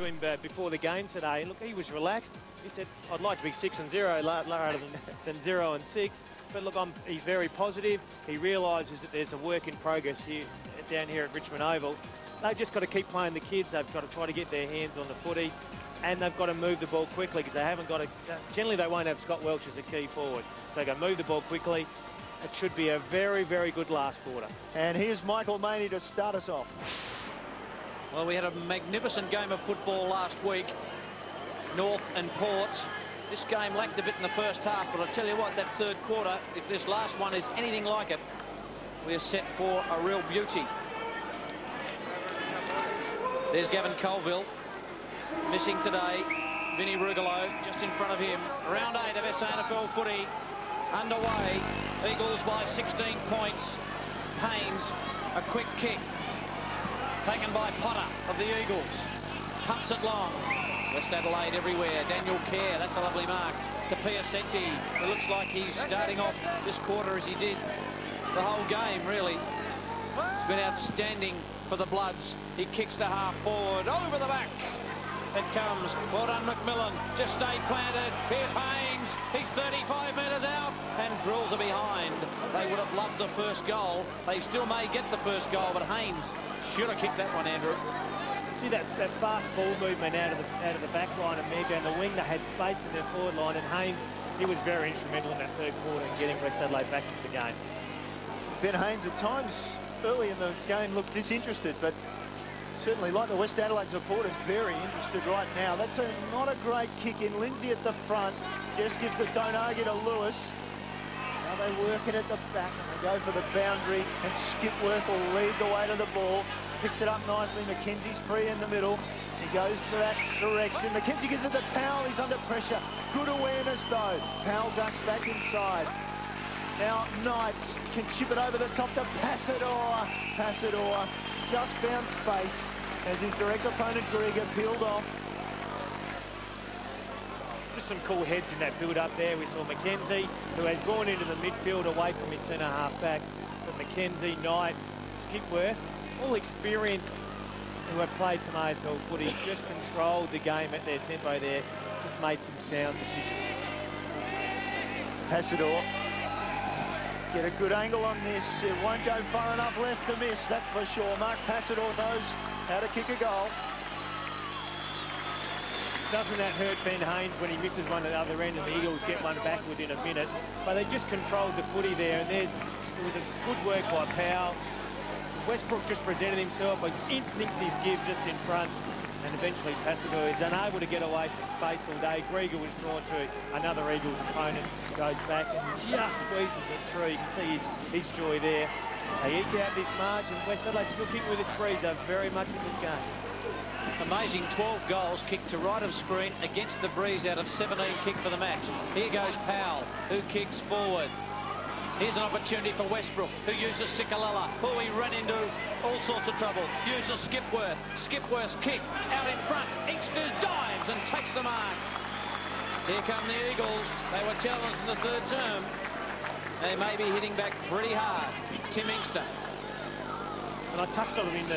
to him before the game today. Look, he was relaxed. He said, I'd like to be 6-0 rather than 0-6. But look, he's very positive. He realises that there's a work in progress here down here at Richmond Oval. They've just got to keep playing the kids. They've got to try to get their hands on the footy, and they've got to move the ball quickly because they haven't got generally they won't have Scott Welch as a key forward. So they've got to move the ball quickly. It should be a very, very good last quarter. And here's Michael Maney to start us off. Well, we had a magnificent game of football last week, North and Port. This game lacked a bit in the first half, but I'll tell you what, that third quarter, if this last one is anything like it, we're set for a real beauty. There's Gavin Colville, missing today. Vinnie Rugolo just in front of him. Round 8 of SANFL footy underway. Eagles by 16 points. Haynes, a quick kick taken by Potter of the Eagles. Pumps it long. West Adelaide everywhere. Daniel Kerr, that's a lovely mark. To Piacenti. It looks like he's starting off this quarter as he did the whole game, really. It's been outstanding for the Bloods. He kicks to half forward, over the back. It comes. Well done, McMillan. Just stayed planted. Here's Haynes. He's 35 metres out and drills are behind. They would have loved the first goal. They still may get the first goal, but Haynes should have kicked that one, Andrew. See that fast ball movement out of the back line and there down the wing. They had space in their forward line, and Haynes, he was very instrumental in that third quarter in getting West Adelaide back into the game. Ben Haynes at times early in the game looked disinterested, but certainly, like the West Adelaide supporters, very interested right now. That's not a great kick in. Lindsay at the front just gives the don't argue to Lewis. Now they work it at the back and they go for the boundary, and Skipworth will lead the way to the ball. Picks it up nicely. McKenzie's free in the middle. He goes for that direction. McKenzie gives it to Powell. He's under pressure. Good awareness though. Powell ducks back inside. Now Knights can chip it over the top to Passador. Passador just found space as his direct opponent Grieger peeled off. Just some cool heads in that build-up there. We saw McKenzie, who has gone into the midfield away from his centre-half back. But McKenzie, Knights, Skipworth, all experienced who have played some AFL footy, just controlled the game at their tempo there, just made some sound decisions. Passador, get a good angle on this. It won't go far enough left to miss, that's for sure. Mark Passador knows how to kick a goal. Doesn't that hurt Ben Haynes when he misses one at the other end and the Eagles get one back within a minute? But they just controlled the footy there, and there was a good work by Powell. Westbrook just presented himself, an instinctive give just in front, and eventually Passador is unable to get away from space all day. Grieger was drawn to another Eagles opponent, goes back and just squeezes it through. You can see his joy there. They eke out this margin. West Adelaide still kicking with this breeze. They're very much in this game. Amazing 12 goals kicked to right of screen against the breeze out of 17 kicked for the match. Here goes Powell, who kicks forward. Here's an opportunity for Westbrook, who uses Sikalala, who he ran into all sorts of trouble. Uses Skipworth. Skipworth's kick out in front. Inkster dives and takes the mark. Here come the Eagles. They were challenged in the third term. They may be hitting back pretty hard. Tim Inkster. And I touched on it in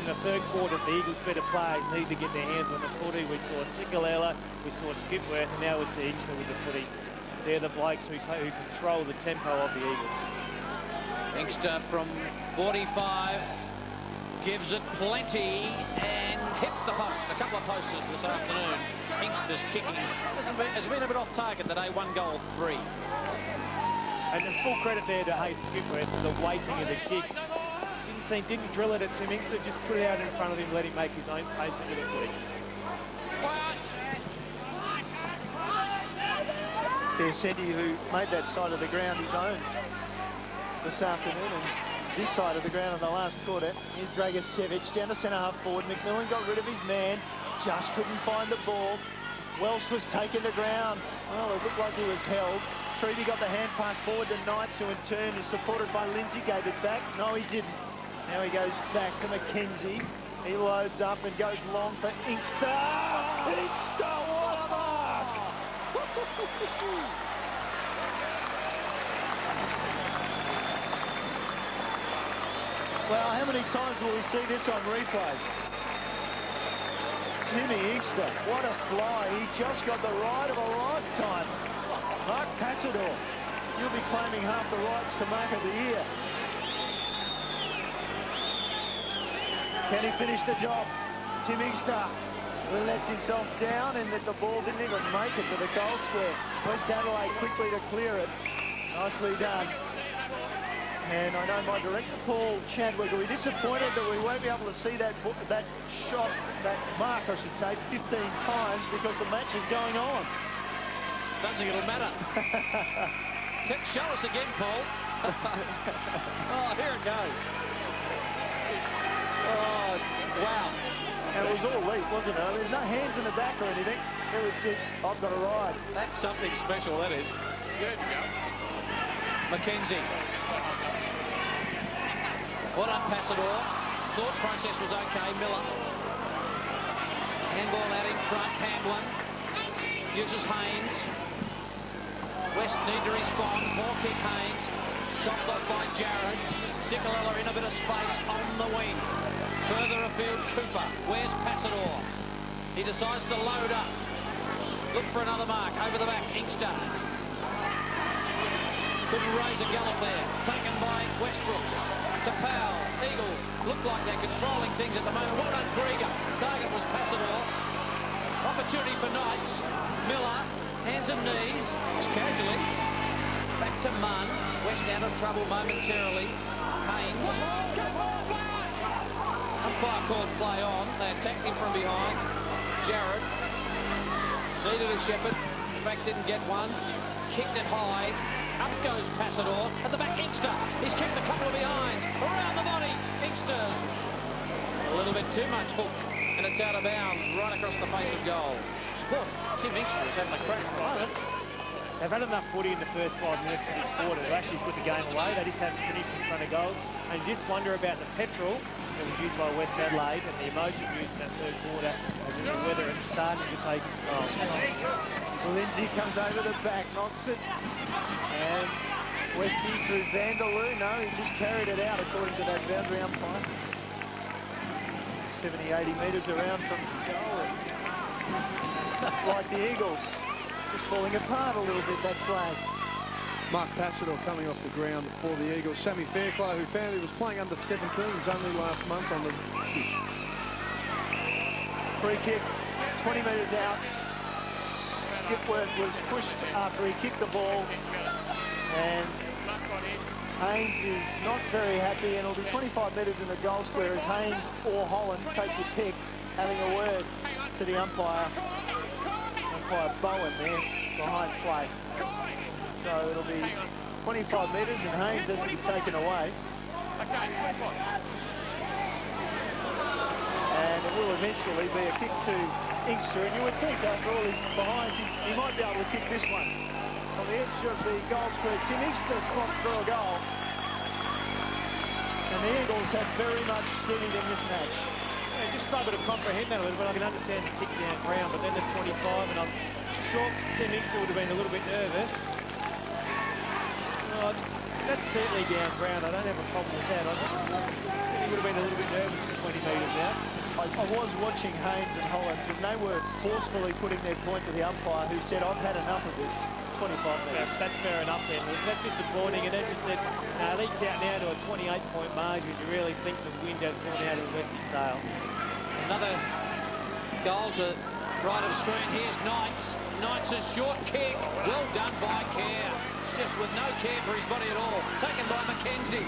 the third quarter. The Eagles' better players need to get their hands on the footy. We saw Sikalala, we saw Skipworth, and now we see Inkster with the footy. They're the blokes who control the tempo of the Eagles. Inkster from 45 gives it plenty and hits the post. A couple of posters this afternoon. Inkster's kicking has been a bit off target today. 1 goal, 3. And the full credit there to Hayden Skipworth for the weighting of the kick. Didn't drill it at Tim Inkster, just put it out in front of him, let him make his own pace into the footy. Piacenti, who made that side of the ground his own this afternoon, and this side of the ground in the last quarter. Here's Dragicevic down to centre-half forward. McMillan got rid of his man, just couldn't find the ball. Welsh was taken to ground. Well, it looked like he was held. Treaty got the hand pass forward to Knights, who in turn is supported by Lindsay, gave it back. No, he didn't. Now he goes back to McKenzie. He loads up and goes long for Inkster. Inkster, what a mark! Well, how many times will we see this on replay? Tim Inkster, what a fly. He just got the ride of a lifetime. Mark Passador, you'll be claiming half the rights to Mark of the Year. Can he finish the job? Tim Inkster lets himself down, and that the ball didn't even make it to the goal square. West Adelaide quickly to clear it. Nicely done. And I know my director, Paul Chadwick, will be disappointed that we won't be able to see that shot, that mark, I should say, 15 times because the match is going on. Don't think it'll matter. Show us again, Paul. Oh, here it goes. Oh, wow. And it was all leap, wasn't it? There's no hands in the back or anything. It was just, I've got to ride. That's something special, that is. Good go. Mackenzie. Well done, Passador. Thought process was okay. Miller. Handball out in front. Hamblin uses Haynes. West need to respond. More kick Haynes. Chopped off by Jared. Sicolella in a bit of space on the wing. Further afield, Cooper. Where's Passador? He decides to load up. Look for another mark. Over the back, Inkster. Couldn't raise a gallop there. Taken by Westbrook. To Powell. Eagles look like they're controlling things at the moment. Well done, Grieger. Target was Passador. Opportunity for Knights. Miller. Hands and knees. Just casually. Back to Munn. West out of trouble momentarily. Haynes. Umpire called play on. They attacked him from behind. Jared. Needed a shepherd. In fact, didn't get one. Kicked it high. Up goes Passador. At the back, Inkster. He's kicked a couple of behind. Around the body. Inkster's a little bit too much hook. And it's out of bounds. Right across the face of goal. Poor Tim Inkster is having a crack at the moment. They've had enough footy in the first 5 minutes of this quarter to actually put the game away. They just haven't finished in front of goals. And you just wonder about the petrol that was used by West Adelaide and the emotion used in that third quarter as in whether it's starting to take its toll. Lindsay comes over the back, knocks it. And Westies through Vanderloo. No, he just carried it out according to that boundary umpire. 70, 80 metres around from goal. Like the Eagles. Just falling apart a little bit, that flag. Mark Passador coming off the ground for the Eagles. Sammy Fairclough, who found he was playing under 17s only last month on the pitch. Free kick, 20 metres out. Skipworth was pushed after he kicked the ball. And Haynes is not very happy, and it'll be 25 metres in the goal square as Haynes or Holland take your pick, having a word to the umpire. Umpire Bowen there behind play. So it'll be 25 metres and Haynes has to be taken away. And it will eventually be a kick to Inkster, and you would think after all his behinds he might be able to kick this one. On the edge of the goal square, Tim Inkster slots for a goal. And the Eagles have very much steadied in this match. Yeah, just struggle to comprehend that a little bit. I can understand the kick down ground, but then the 25, and I'm sure Tim Inkster would have been a little bit nervous. Oh, that's certainly down ground. I don't have a problem with that. I think he would have been a little bit nervous at 20 metres out. I was watching Haynes and Hollands, and they were forcefully putting their point to the umpire, who said, I've had enough of this. 25 metres. That's fair enough then. That's disappointing, and as you said, leaks out now to a 28-point margin. You really think the wind has gone out of the Westie sail. Another goal to right of screen. Here's Knights. Knights' short kick. Well done by Kerr. Just with no care for his body at all. Taken by Mackenzie.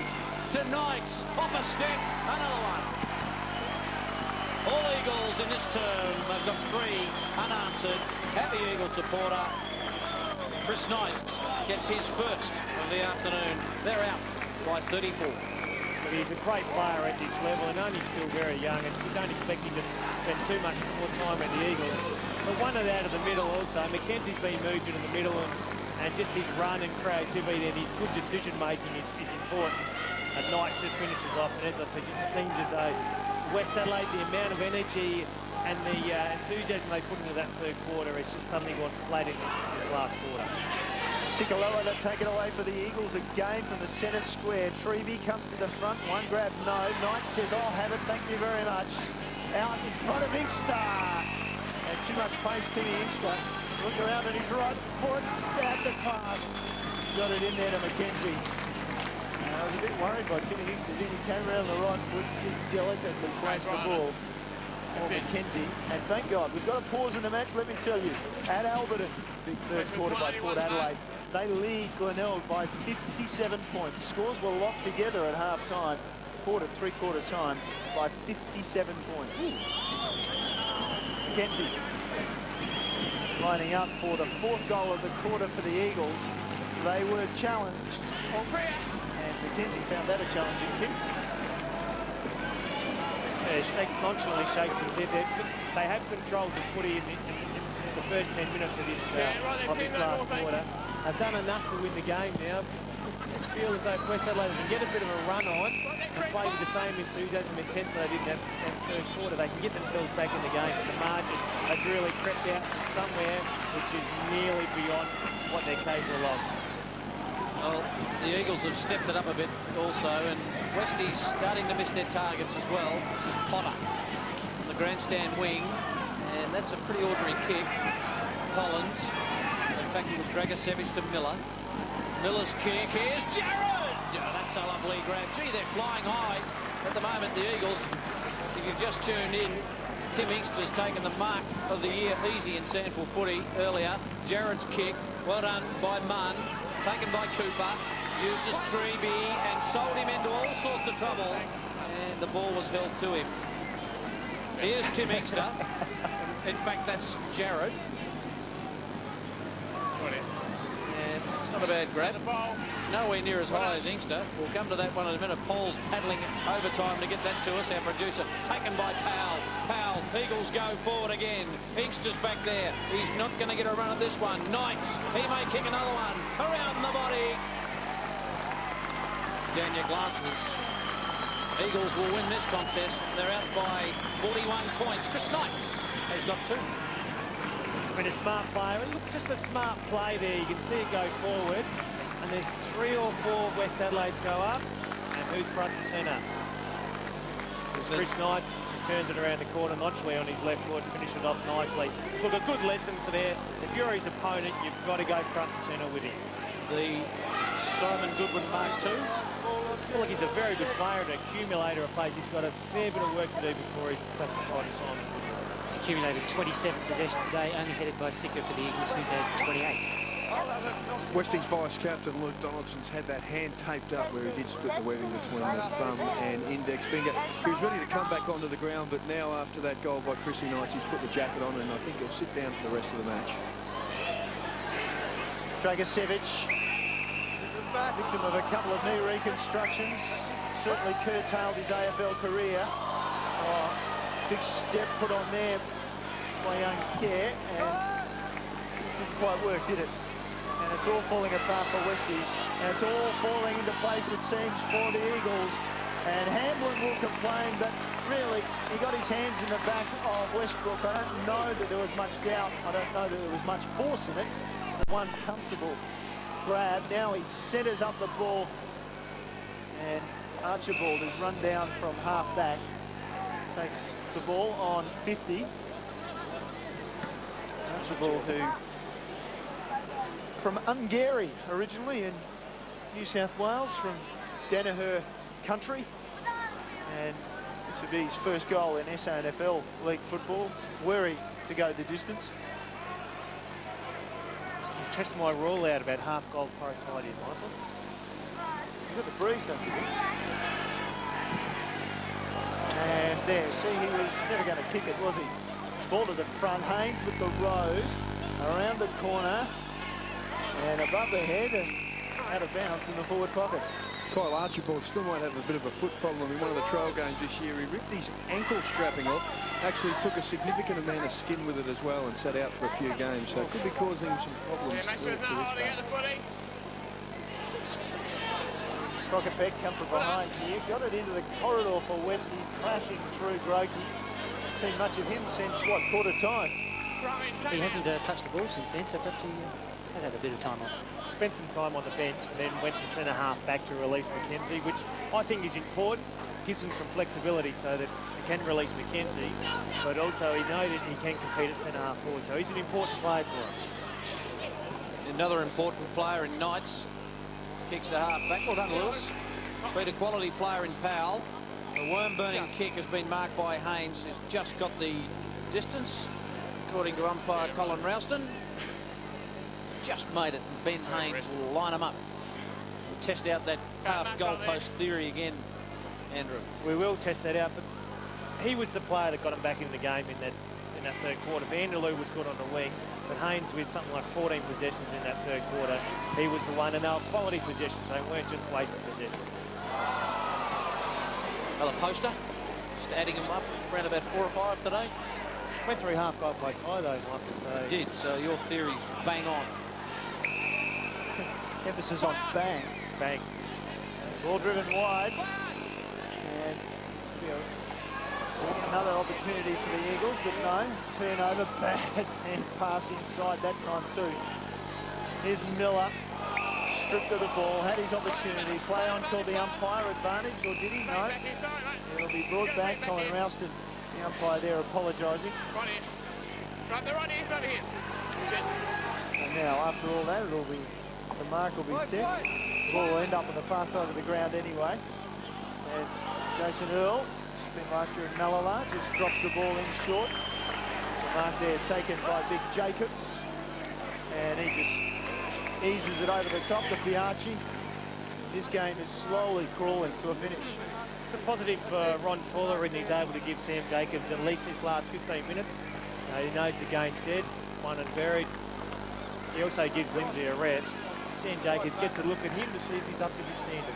To Knights. Off a step. Another one. All Eagles in this term have got 3 unanswered. Happy Eagle supporter. Chris Knights gets his first of the afternoon. They're out by 34. But he's a great player at this level and only still very young, and you don't expect him to spend too much more time at the Eagles. But one of out of the middle also. Mackenzie's been moved into the middle, and just his run and creativity and his good decision making is important. And Knights just finishes off, and as I said, it just seems as though West Adelaide, the amount of energy and the enthusiasm they put into that third quarter, it's just suddenly gone flat in this last quarter. Sicolella to take it away for the Eagles again from the centre square. Treby comes to the front, one grab, no. Knight says, I'll have it, thank you very much. Out in front of Inkster. too much pace. Timmy Inkster looked around at his right foot, stabbed the pass, got it in there to McKenzie. I was a bit worried by Timmy Inkster. Then he came around the right foot, just delicately placed the ball for McKenzie. And thank God, we've got a pause in the match, let me tell you. At Alberton, big first quarter by Port Adelaide. They lead Glenelg by 57 points. Scores were locked together at half-time. Port at three-quarter time by 57 points. McKenzie lining up for the fourth goal of the quarter for the Eagles. They were challenged. And McKenzie found that a challenging kick. Yeah, nonchalantly shakes his head. They have controlled the footy in the first 10 minutes of this last quarter. They've done enough to win the game now. I just feel as though West Adelaide can get a bit of a run on and play with the same enthusiasm and intensity they did in that third quarter. They can get themselves back in the game, but the margin has really crept out to somewhere which is nearly beyond what they're capable of. Well, the Eagles have stepped it up a bit also, and Westies starting to miss their targets as well. This is Potter on the grandstand wing, and that's a pretty ordinary kick. Collins, in fact, it was Dragicevic to Miller. Miller's kick, here's Jared! Yeah, that's a lovely grab. Gee, they're flying high at the moment, the Eagles. If you've just tuned in, Tim Inkster's taken the mark of the year easy in SANFL footy earlier. Jared's kick, well done by Munn, taken by Cooper, uses Treby and sold him into all sorts of trouble, and the ball was held to him. Here's Tim Inkster. In fact, that's Jared. And it's not a bad grab. It's nowhere near as high as Inkster. We'll come to that one in a minute. Paul's paddling overtime to get that to us. Our producer, taken by Powell. Powell, Eagles go forward again. Inkster's back there. He's not going to get a run at this one. Knights, he may kick another one. Around the body. Down your glasses. Eagles will win this contest. They're out by 41 points. Chris Knights has got 2. I mean, a smart player. Look, just a smart play there. You can see it go forward. And there's 3 or 4 West Adelaide go up. And who's front and centre? It's Chris Knights. Just turns it around the corner nonchalantly on his left foot. Finish it off nicely. Look, a good lesson for there. If you're his opponent, you've got to go front and centre with him. The Simon Goodwin Mark II. I feel like he's a very good player, an accumulator of plays. He's got a fair bit of work to do before he's classified as Simon Goodwin. He's accumulated 27 possessions today, only headed by Sicker for the Eagles, who's had 28. Westies vice-captain Luke Donaldson's had that hand taped up where he did split the webbing between the thumb and index finger. He was ready to come back onto the ground, but now after that goal by Chrissy Knights, he's put the jacket on, and I think he'll sit down for the rest of the match. Dragicevic, victim of a couple of knee reconstructions, certainly curtailed his AFL career. Oh, big step put on there by young Kerr, and it didn't quite work, did it? And it's all falling apart for Westies, and it's all falling into place, it seems, for the Eagles. And Hamblin will complain, but really, he got his hands in the back of Westbrook. I don't know that there was much doubt. I don't know that there was much force in it. One comfortable grab. Now he centres up the ball, and Archibald is run down from half back. Takes the ball on 50. Archibald, who from Ungary originally in New South Wales, from Danaher country, and this would be his first goal in SANFL League football. Wary to go the distance. Test my rule out about half goal pro side here, Michael. You've got the breeze, don't you? And there, see, he was never going to kick it, was he? Ball to the front, Haynes with the rose, around the corner, and above the head, and out of bounds in the forward pocket. Kyle Archibald still might have a bit of a foot problem. In one of the trail games this year, he ripped his ankle strapping off, actually took a significant amount of skin with it as well, and sat out for a few games, so it could be causing him some problems. Yeah, make sure it's not holding out the footy. Crockett Beck come from behind here, got it into the corridor for Westies, crashing through Grokey. Seen much of him since, what, quarter time? He hasn't touched the ball since then, so perhaps he has had a bit of time off. Spent some time on the bench and then went to centre half back to release McKenzie, which I think is important. gives him some flexibility so that he can release McKenzie, but also he knows that he can compete at centre-half forward. So he's an important player to us. Another important player in Knights. Kicks to half back. Well done, Lewis. Beat a quality player in Powell. The worm-burning kick has been marked by Haynes, who's just got the distance, according to umpire Colin Ralston. Just made it. Ben Haynes will line him up. We'll test out that half goalpost theory again, Andrew. We will test that out, but he was the player that got him back in the game in that third quarter. Vanderloo was good on the wing, but Haynes, with something like 14 possessions in that third quarter, he was the one, and they were quality possessions. They weren't just wasted possessions. Another poster, just adding them up, around about 4 or 5 today. Went through half goal post high, those ones. Did, so your theory's bang on. Emphasis on bang. Bang. Ball driven wide. And another opportunity for the Eagles, but no. Turnover, bad and pass inside that time too. Here's Miller. Stripped of the ball, had his opportunity. Play on called the umpire advantage, or did he? No. It'll be brought back. Colin Ralston, the umpire there, apologising. Right, they're right here, over here. And now, after all that, the mark will be set. The ball will end up on the far side of the ground anyway. And Jason Earl, spin marker in Malala, just drops the ball in short. The mark there taken by Big Jacobs. And he just eases it over the top to Piarchi. This game is slowly crawling to a finish. It's a positive for Ron Fuller, and he's able to give Sam Jacobs at least this last 15 minutes. He knows the game's dead, won and buried. He also gives Lindsay a rest. Sam Jacobs gets a look at him to see if he's up to his standard.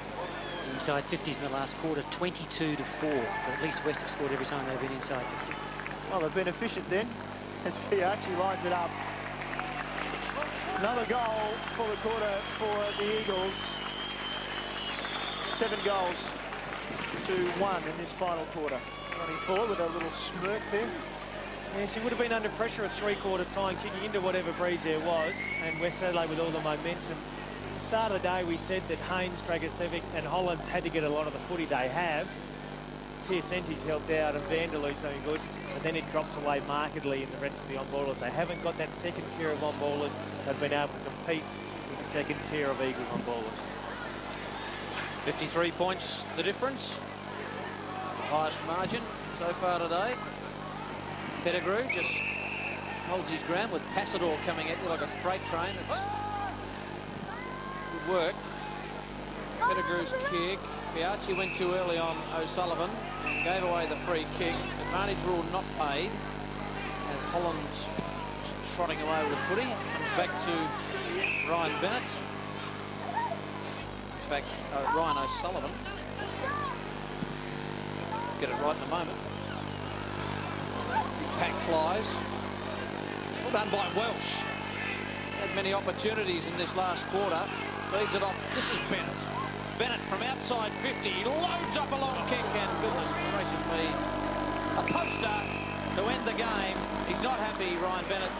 Inside 50s in the last quarter, 22-4. But at least West have scored every time they've been inside 50. Well, they've been efficient then, as Piarchi lines it up. Another goal for the quarter for the Eagles. 7 goals to 1 in this final quarter. Running forward with a little smirk there. Yes, he would have been under pressure at three-quarter time, kicking into whatever breeze there was, and West Adelaide with all the momentum. At the start of the day, we said that Haynes, Dragosevic and Hollands had to get a lot of the footy they have. Piacenti's helped out and Vanderloo's doing good, but then it drops away markedly in the rest of the on-ballers. They haven't got that second tier of on-ballers that have been able to compete with the second tier of Eagles on-ballers. 53 points the difference. Highest margin so far today. Pettigrew just holds his ground with Passador coming at you like a freight train. It's good work. Pettigrew's kick. Piarchi went too early on O'Sullivan and gave away the free kick. Advantage rule not paid as Holland's trotting away with the footy. Comes back to Ryan Bennett. In fact, Ryan O'Sullivan. Get it right in a moment. Pack flies. Well done by Welsh. Had many opportunities in this last quarter. Feeds it off. This is Bennett. Bennett from outside 50. He loads up a long kick, and goodness gracious me, a poster to end the game. He's not happy, Ryan Bennett.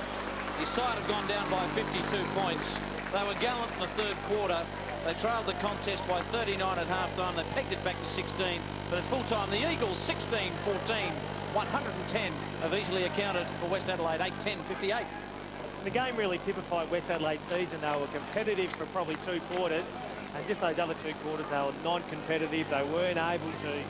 His side have gone down by 52 points. They were gallant in the third quarter. They trailed the contest by 39 at half-time. They pegged it back to 16. But at full-time, the Eagles 16-14. 110 have easily accounted for West Adelaide, 8-10-58. The game really typified West Adelaide's season. They were competitive for probably 2 quarters, and just those other 2 quarters, they were non-competitive. They weren't able to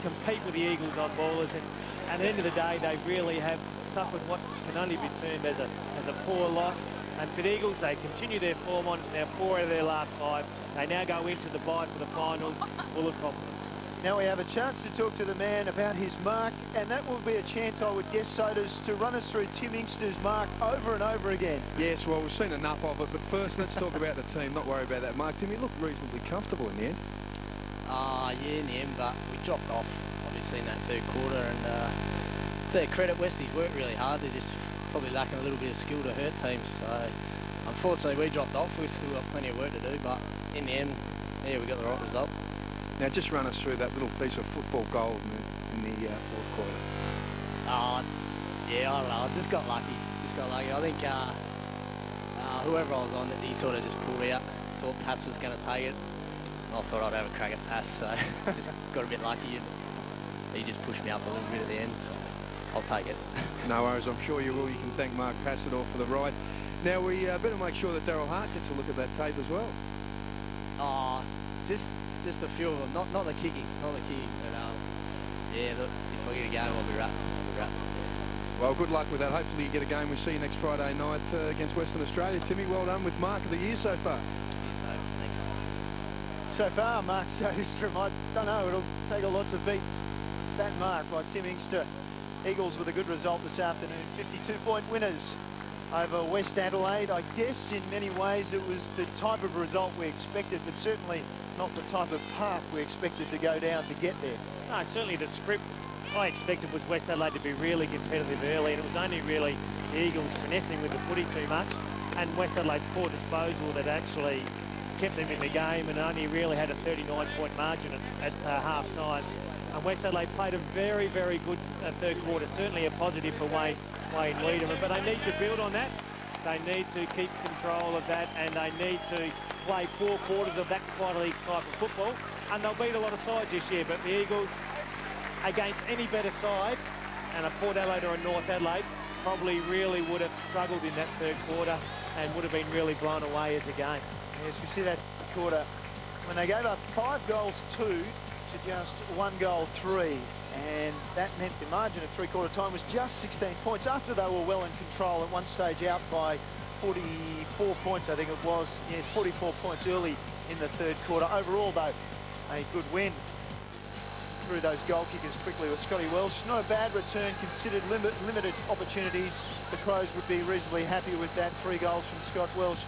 compete with the Eagles on ballers, and at the end of the day, they really have suffered what can only be termed as a poor loss. And for the Eagles, they continue their form on. It's now 4 out of their last 5. They now go into the bye for the finals full of confidence. Now we have a chance to talk to the man about his mark, and that will be a chance, I would guess, Sodas, to run us through Tim Inkster's mark over and over again. Yes, well, we've seen enough of it, but first let's talk about the team, not worry about that mark. Tim, it looked reasonably comfortable in the end. Yeah, in the end, but we dropped off, obviously, in that third quarter, and to their credit, Westies worked really hard. They're just probably lacking a little bit of skill to hurt teams, so unfortunately we dropped off. We've still got plenty of work to do, but in the end, yeah, we got the right result. Now, just run us through that little piece of football goal in the fourth quarter. Yeah, I don't know. I just got lucky. I think whoever I was on, he sort of just pulled out. Thought Pass was going to take it. I thought I'd have a crack at pass, so just got a bit lucky, and he just pushed me up a little bit at the end, so I'll take it. No worries, I'm sure you will. You can thank Mark Passador for the ride. Now, we better make sure that Daryl Hart gets a look at that tape as well. Oh, just a few of them, not the kicking, but yeah, look, if I get a game, I'll be wrapped. Well, good luck with that. Hopefully you get a game. We'll see you next Friday night against Western Australia. Timmy, well done with Mark of the Year so far. Thanks. So far, Mark Sostrom, I don't know, it'll take a lot to beat that mark by Tim Inkster. Eagles with a good result this afternoon, 52-point winners over West Adelaide. I guess in many ways it was the type of result we expected, but certainly not the type of path we expected to go down to get there. No, certainly the script I expected was West Adelaide to be really competitive early, and it was only really the Eagles finessing with the footy too much, and West Adelaide's poor disposal that actually kept them in the game and only really had a 39-point margin at half-time. And West Adelaide played a very, very good third quarter, certainly a positive for Wayne Wiedemann, but they need to build on that. They need to keep control of that, and they need to play 4 quarters of that quality type of football, and they'll beat a lot of sides this year, but the Eagles, against any better side, and a Port Adelaide or a North Adelaide, probably really would have struggled in that third quarter and would have been really blown away as a game. Yes, we see that quarter when they gave up 5 goals 2 to just 1 goal 3, and that meant the margin at three-quarter time was just 16 points after they were well in control at one stage, out by 44 points, I think it was. Yes, 44 points early in the third quarter. Overall, though, a good win through those goal kickers quickly with Scotty Welsh. Not a bad return considered limited opportunities. The Crows would be reasonably happy with that. 3 goals from Scott Welsh.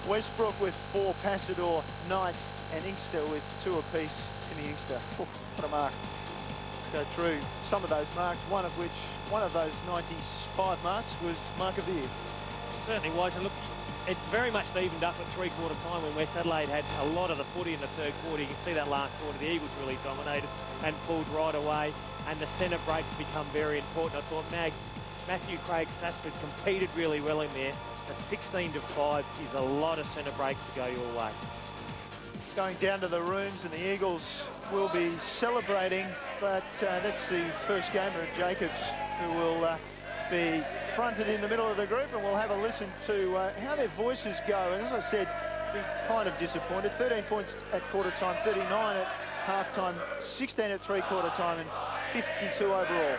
Westbrook with 4, Passador, Knights and Inkster with 2 apiece. Timmy Inkster, what a mark. Go through some of those marks, one of those 95 marks was Mark of the Year. It certainly was, and look, it very much evened up at three-quarter time when West Adelaide had a lot of the footy in the third quarter. You can see that last quarter, the Eagles really dominated and pulled right away, and the centre breaks become very important. I thought Matthew Craig Stafford competed really well in there, but 16-5 is a lot of centre breaks to go your way. Going down to the rooms, and the Eagles will be celebrating, but that's the first gamer at Jacobs who will be fronted in the middle of the group, and we'll have a listen to how their voices go. And as I said, be kind of disappointed. 13 points at quarter time, 39 at half time, 16 at three-quarter time, and 52 overall.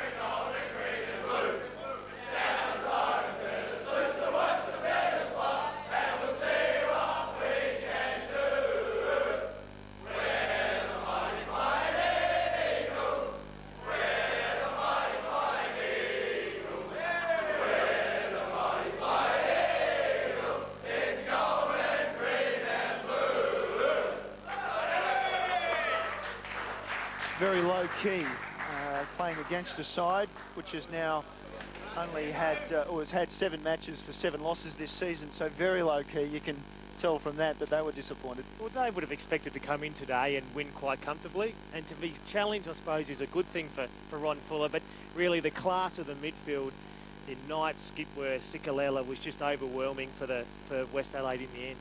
Very low key, playing against a side which has now only had, or has had 7 matches for 7 losses this season, so very low key. You can tell from that they were disappointed. Well, they would have expected to come in today and win quite comfortably, and to be challenged, I suppose, is a good thing for Ron Fuller, but really the class of the midfield in Knight, Skipworth, Sikalella was just overwhelming for West Adelaide in the end.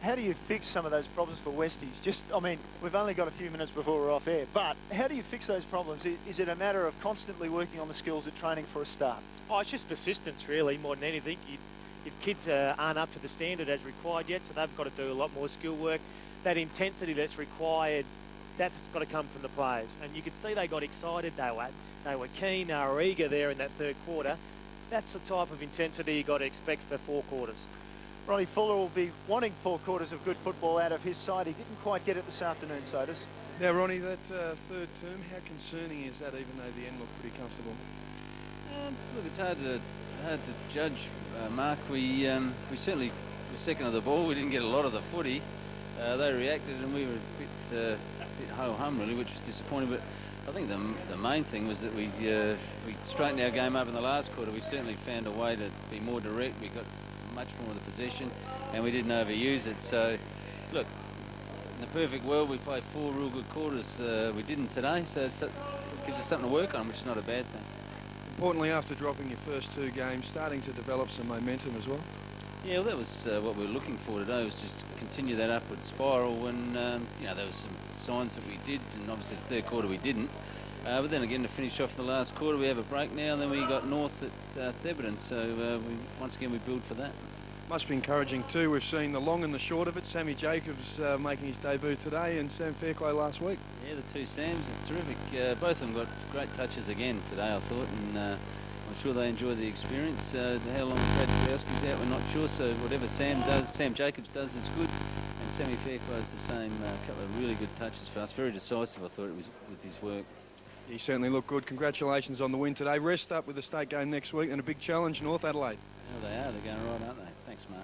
How do you fix some of those problems for Westies? I mean, we've only got a few minutes before we're off air, but how do you fix those problems? Is it a matter of constantly working on the skills at training for a start? Oh, it's just persistence, really, more than anything. If kids aren't up to the standard as required yet, so they've got to do a lot more skill work. That intensity that's required, that's got to come from the players. And you could see they got excited. They were keen, they were eager there in that third quarter. That's the type of intensity you got to expect for 4 quarters. Ronnie Fuller will be wanting 4 quarters of good football out of his side. He didn't quite get it this afternoon, Sodas. Now, Ronnie, that third term, how concerning is that, even though the end looked pretty comfortable? Look, it's hard to judge, Mark. We certainly were second of the ball. We didn't get a lot of the footy. They reacted, and we were a bit ho-hum, really, which was disappointing. But I think the main thing was that we straightened our game up in the last quarter. We certainly found a way to be more direct. We got much more of the possession, and we didn't overuse it. So, look, in the perfect world, we played 4 real good quarters. We didn't today, so it gives us something to work on, which is not a bad thing. Importantly, after dropping your first 2 games, starting to develop some momentum as well. Yeah, well, that was what we were looking for today, was just continue that upward spiral. And you know, there was some signs that we did, and obviously the third quarter we didn't. But then again, to finish off the last quarter, we have a break now, and then we got North at Theberton. So once again, we build for that. Must be encouraging too. We've seen the long and the short of it. Sammy Jacobs making his debut today, and Sam Fairclough last week. Yeah, the two Sams, it's terrific. Both of them got great touches again today, I thought, and I'm sure they enjoy the experience. How long Brad Bowski's out, we're not sure, so whatever Sam Jacobs does is good, and Sammy Fairclough's the same. A couple of really good touches for us. Very decisive, I thought, it was with his work. He certainly looked good. Congratulations on the win today. Rest up with the state game next week, and a big challenge, North Adelaide. Yeah, they are. They're going right, aren't they? Thanks, Mark.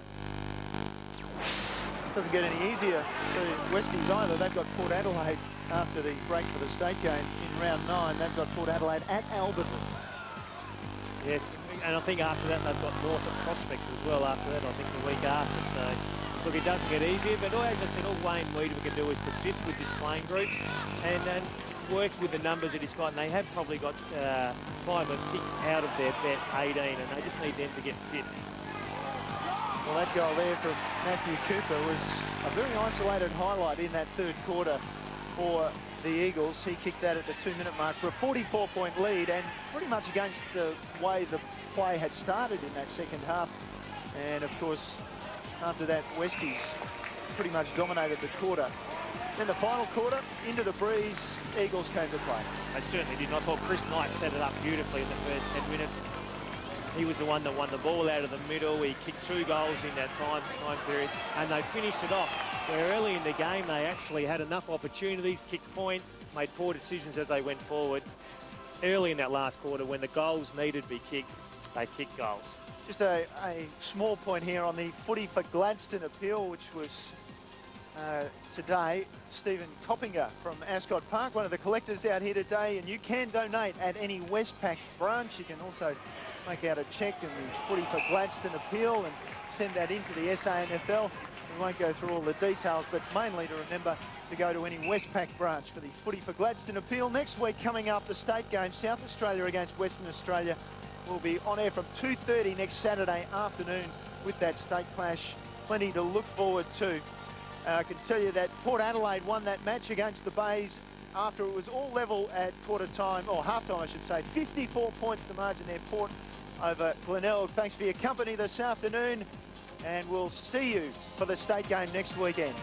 Doesn't get any easier for Westies either. They've got Port Adelaide after the break for the state game in round 9. They've got Port Adelaide at Alberton. Yes, and I think after that they've got North at Prospects as well after that, I think the week after. So, look, it doesn't get easier, but as I said, all Wayne Weedham can do is persist with this playing group and work with the numbers that he's got. And they have probably got 5 or 6 out of their best 18, and they just need them to get fit. Well, that goal there from Matthew Cooper was a very isolated highlight in that third quarter for the Eagles. He kicked that at the 2-minute mark for a 44-point lead, and pretty much against the way the play had started in that second half. And of course, after that, Westies pretty much dominated the quarter. Then the final quarter, into the breeze, Eagles came to play. They certainly did. I thought Chris Knight set it up beautifully in the first 10 minutes. He was the one that won the ball out of the middle. He kicked 2 goals in that time period, and they finished it off. Where early in the game, they actually had enough opportunities, kicked points, made poor decisions as they went forward. Early in that last quarter, when the goals needed to be kicked, they kicked goals. Just a small point here on the Footy for Gladstone appeal, which was today. Stephen Coppinger from Ascot Park, one of the collectors out here today, and you can donate at any Westpac branch. You can also make out a cheque in the Footy for Gladstone appeal and send that into the SANFL. We won't go through all the details, but mainly to remember to go to any Westpac branch for the Footy for Gladstone appeal. Next week, coming up, the state game, South Australia against Western Australia, will be on air from 2:30 next Saturday afternoon with that state clash. Plenty to look forward to. I can tell you that Port Adelaide won that match against the Bays after it was all level at quarter time, or half time I should say. 54 points the margin there, Port over Glenelg. Thanks for your company this afternoon, and we'll see you for the state game next weekend.